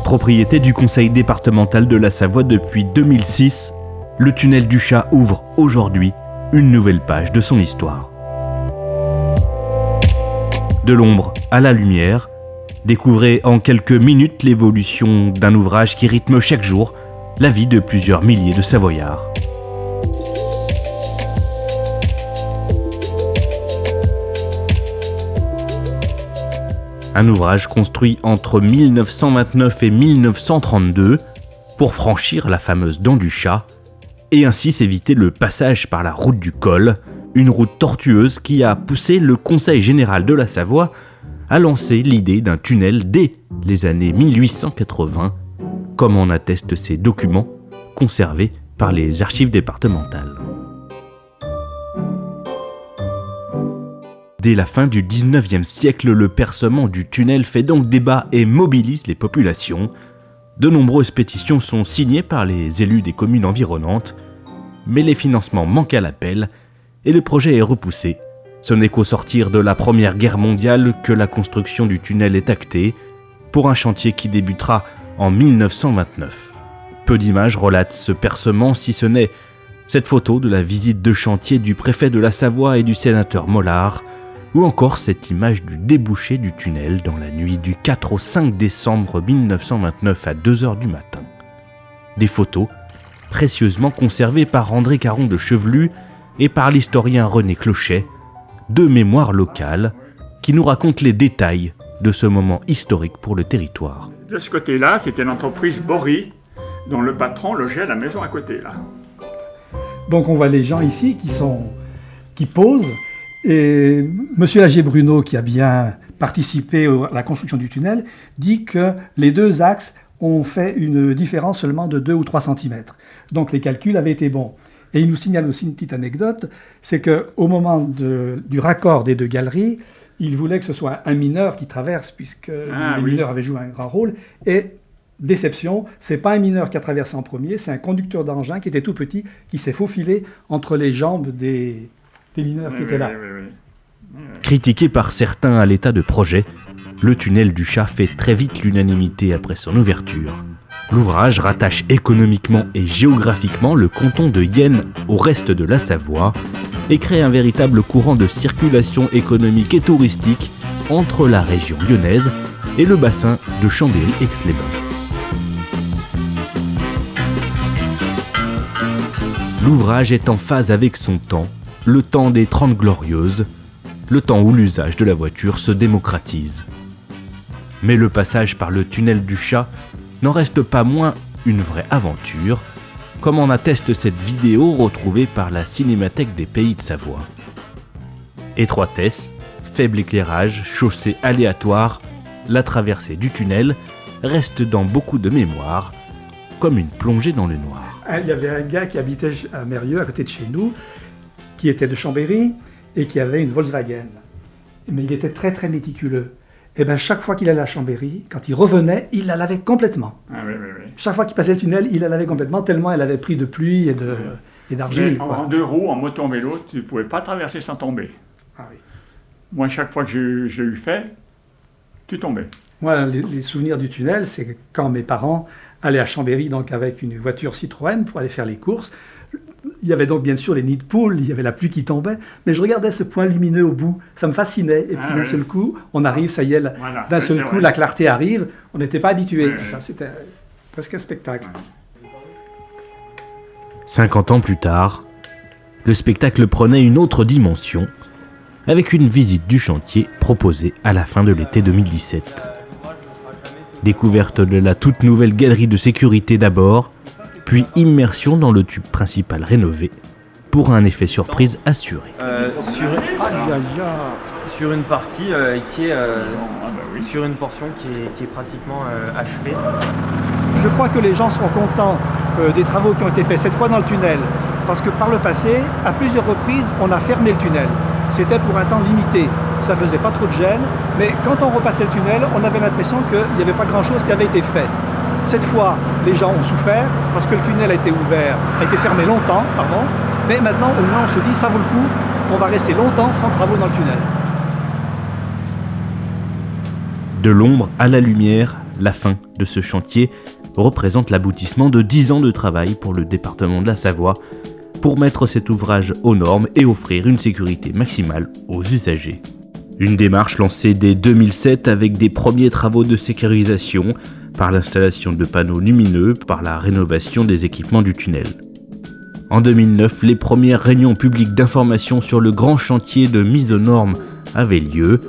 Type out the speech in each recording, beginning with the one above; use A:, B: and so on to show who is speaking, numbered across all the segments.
A: Propriété du conseil départemental de la Savoie depuis 2006, le tunnel du Chat ouvre aujourd'hui une nouvelle page de son histoire. De l'ombre à la lumière, découvrez en quelques minutes l'évolution d'un ouvrage qui rythme chaque jour la vie de plusieurs milliers de Savoyards. Un ouvrage construit entre 1929 et 1932 pour franchir la fameuse dent du Chat et ainsi s'éviter le passage par la route du Col, une route tortueuse qui a poussé le Conseil général de la Savoie à lancer l'idée d'un tunnel dès les années 1880, comme en attestent ces documents conservés par les archives départementales. Dès la fin du 19e siècle, le percement du tunnel fait donc débat et mobilise les populations. De nombreuses pétitions sont signées par les élus des communes environnantes, mais les financements manquent à l'appel et le projet est repoussé. Ce n'est qu'au sortir de la Première Guerre mondiale que la construction du tunnel est actée, pour un chantier qui débutera en 1929. Peu d'images relatent ce percement, si ce n'est cette photo de la visite de chantier du préfet de la Savoie et du sénateur Mollard, ou encore cette image du débouché du tunnel dans la nuit du 4 au 5 décembre 1929 à 2h du matin. Des photos précieusement conservées par André Caron de Chevelu et par l'historien René Clochet, deux mémoires locales qui nous racontent les détails de ce moment historique pour le territoire.
B: De ce côté-là, c'était l'entreprise Bory, dont le patron logeait à la maison à côté. Là.
C: Donc on voit les gens ici qui posent. Et M. Lagier Bruno, qui a bien participé à la construction du tunnel, dit que les deux axes ont fait une différence seulement de 2 ou 3 cm. Donc les calculs avaient été bons. Et il nous signale aussi une petite anecdote, c'est qu'au moment du raccord des deux galeries, il voulait que ce soit un mineur qui traverse, puisque les mineurs avaient joué un grand rôle. Et déception, c'est pas un mineur qui a traversé en premier, c'est un conducteur d'engin qui était tout petit, qui s'est faufilé entre les jambes des mineurs qui étaient là.
A: Critiqué par certains à l'état de projet, le tunnel du Chat fait très vite l'unanimité après son ouverture. L'ouvrage rattache économiquement et géographiquement le canton de Yenne au reste de la Savoie et crée un véritable courant de circulation économique et touristique entre la région lyonnaise et le bassin de Chambéry-Aix-les-Bains. L'ouvrage est en phase avec son temps, le temps des 30 Glorieuses, le temps où l'usage de la voiture se démocratise. Mais le passage par le tunnel du Chat n'en reste pas moins une vraie aventure, comme en atteste cette vidéo retrouvée par la Cinémathèque des Pays de Savoie. Étroitesse, faible éclairage, chaussée aléatoire, la traversée du tunnel reste dans beaucoup de mémoires, comme une plongée dans le noir.
C: Il y avait un gars qui habitait à Mérieux, à côté de chez nous, qui était de Chambéry et qui avait une Volkswagen. Mais il était très très méticuleux. Et bien chaque fois qu'il allait à Chambéry, quand il revenait, il la lavait complètement.
B: Ah, oui.
C: Chaque fois qu'il passait le tunnel, il la lavait complètement, tellement elle avait pris de pluie et d'argile.
B: En 2 roues, en moto en vélo, tu ne pouvais pas traverser sans tomber.
C: Ah oui.
B: Moi, chaque fois que j'ai eu fait, tu tombais.
C: Moi, les souvenirs du tunnel, c'est quand mes parents allaient à Chambéry donc avec une voiture Citroën pour aller faire les courses. Il y avait donc bien sûr les nids de poules, il y avait la pluie qui tombait, mais je regardais ce point lumineux au bout, ça me fascinait. Et puis d'un seul coup, on arrive, ça y est, d'un seul coup, la clarté arrive, on n'était pas habitué. Ça, c'était presque un spectacle.
A: 50 ans plus tard, le spectacle prenait une autre dimension, avec une visite du chantier proposée à la fin de l'été 2017. Découverte de la toute nouvelle galerie de sécurité d'abord, puis immersion dans le tube principal rénové, pour un effet surprise assuré.
D: Sur une partie qui est sur une portion qui est pratiquement achevée.
C: Je crois que les gens seront contents des travaux qui ont été faits cette fois dans le tunnel, parce que par le passé, à plusieurs reprises, on a fermé le tunnel. C'était pour un temps limité, ça faisait pas trop de gêne, mais quand on repassait le tunnel, on avait l'impression qu'il n'y avait pas grand-chose qui avait été fait. Cette fois, les gens ont souffert parce que le tunnel a été fermé longtemps, mais maintenant au moins on se dit ça vaut le coup, on va rester longtemps sans travaux dans le tunnel.
A: De l'ombre à la lumière, la fin de ce chantier représente l'aboutissement de 10 ans de travail pour le département de la Savoie pour mettre cet ouvrage aux normes et offrir une sécurité maximale aux usagers. Une démarche lancée dès 2007 avec des premiers travaux de sécurisation, par l'installation de panneaux lumineux, par la rénovation des équipements du tunnel. En 2009, les premières réunions publiques d'information sur le grand chantier de mise aux normes avaient lieu.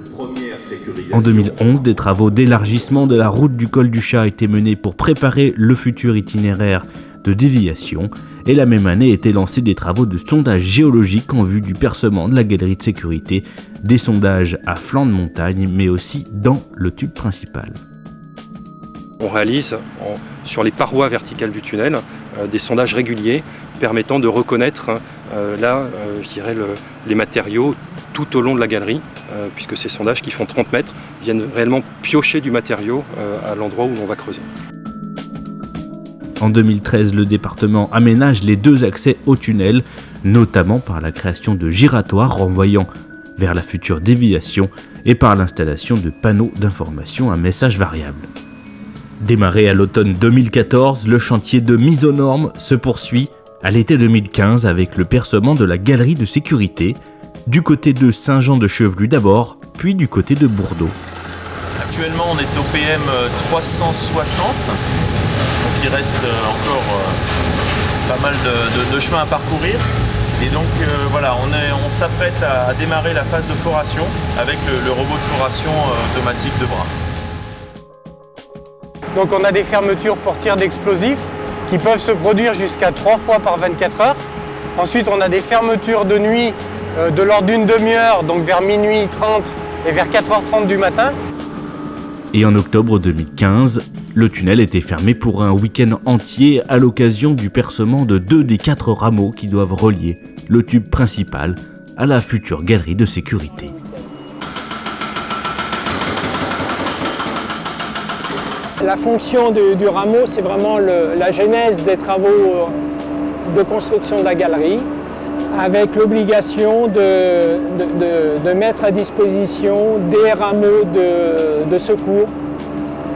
A: En 2011, des travaux d'élargissement de la route du col du Chat étaient menés pour préparer le futur itinéraire de déviation, et la même année étaient lancés des travaux de sondage géologique en vue du percement de la galerie de sécurité, des sondages à flanc de montagne, mais aussi dans le tube principal.
E: On réalise sur les parois verticales du tunnel des sondages réguliers permettant de reconnaître les matériaux tout au long de la galerie, puisque ces sondages qui font 30 mètres viennent réellement piocher du matériau à l'endroit où on va creuser.
A: En 2013, le département aménage les 2 accès au tunnel, notamment par la création de giratoires renvoyant vers la future déviation et par l'installation de panneaux d'information à message variable. Démarré à l'automne 2014, le chantier de mise aux normes se poursuit à l'été 2015 avec le percement de la galerie de sécurité, du côté de Saint-Jean-de-Chevelu d'abord, puis du côté de Bourdeaux.
F: Actuellement, on est au PM 360, donc il reste encore pas mal de chemin à parcourir. Et donc voilà, on s'apprête à démarrer la phase de foration avec le robot de foration automatique de bras.
G: Donc on a des fermetures pour tir d'explosifs qui peuvent se produire jusqu'à 3 fois par 24 heures. Ensuite on a des fermetures de nuit de l'ordre d'une demi-heure, donc vers minuit 30 et vers 4h30 du matin.
A: Et en octobre 2015, le tunnel était fermé pour un week-end entier à l'occasion du percement de 2 des 4 rameaux qui doivent relier le tube principal à la future galerie de sécurité.
H: La fonction du rameau, c'est vraiment la genèse des travaux de construction de la galerie, avec l'obligation de mettre à disposition des rameaux de secours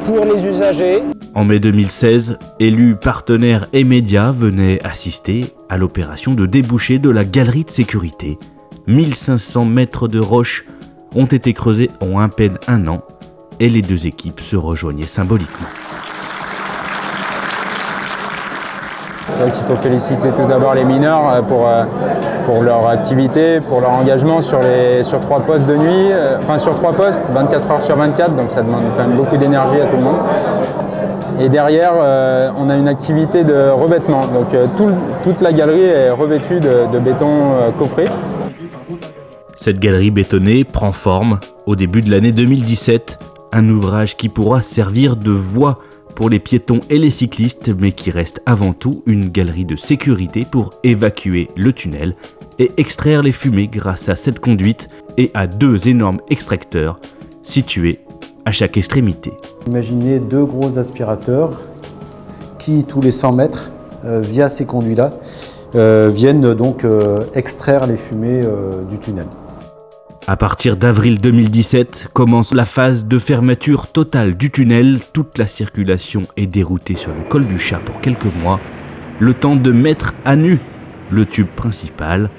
H: pour les usagers.
A: En mai 2016, élus, partenaires et médias venaient assister à l'opération de débouché de la galerie de sécurité. 1500 mètres de roches ont été creusés en à peine 1 an et les 2 équipes se rejoignaient symboliquement.
I: Donc il faut féliciter tout d'abord les mineurs pour leur activité, pour leur engagement sur 3 postes de nuit, sur 3 postes, 24 heures sur 24, donc ça demande quand même beaucoup d'énergie à tout le monde. Et derrière, on a une activité de revêtement, donc toute la galerie est revêtue de béton coffré.
A: Cette galerie bétonnée prend forme au début de l'année 2017, un ouvrage qui pourra servir de voie pour les piétons et les cyclistes, mais qui reste avant tout une galerie de sécurité pour évacuer le tunnel et extraire les fumées grâce à cette conduite et à 2 énormes extracteurs situés à chaque extrémité.
J: Imaginez 2 gros aspirateurs qui, tous les 100 mètres, via ces conduits-là, viennent donc extraire les fumées du tunnel.
A: À partir d'avril 2017, commence la phase de fermeture totale du tunnel. Toute la circulation est déroutée sur le col du Chat pour quelques mois, le temps de mettre à nu le tube principal,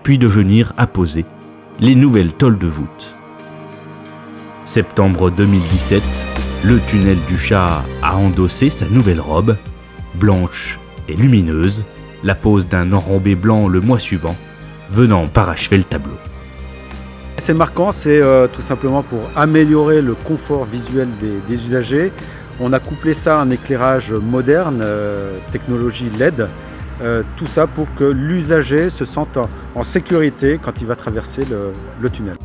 A: puis de venir apposer les nouvelles tôles de voûte. Septembre 2017, le tunnel du Chat a endossé sa nouvelle robe, blanche et lumineuse, la pose d'un enrobé blanc le mois suivant, venant parachever le tableau.
K: C'est marquant, c'est tout simplement pour améliorer le confort visuel des usagers. On a couplé ça à un éclairage moderne, technologie LED, tout ça pour que l'usager se sente en sécurité quand il va traverser le tunnel.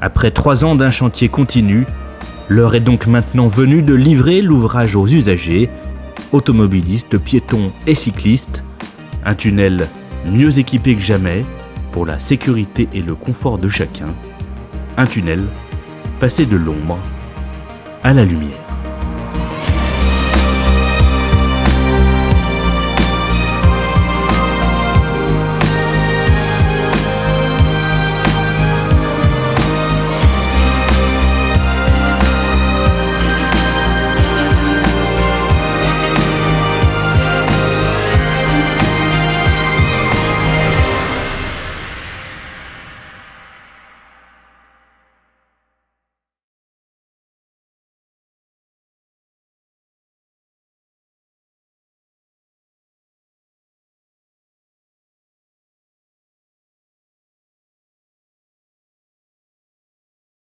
A: Après 3 ans d'un chantier continu, l'heure est donc maintenant venue de livrer l'ouvrage aux usagers, automobilistes, piétons et cyclistes. Un tunnel mieux équipé que jamais pour la sécurité et le confort de chacun. Un tunnel passé de l'ombre à la lumière.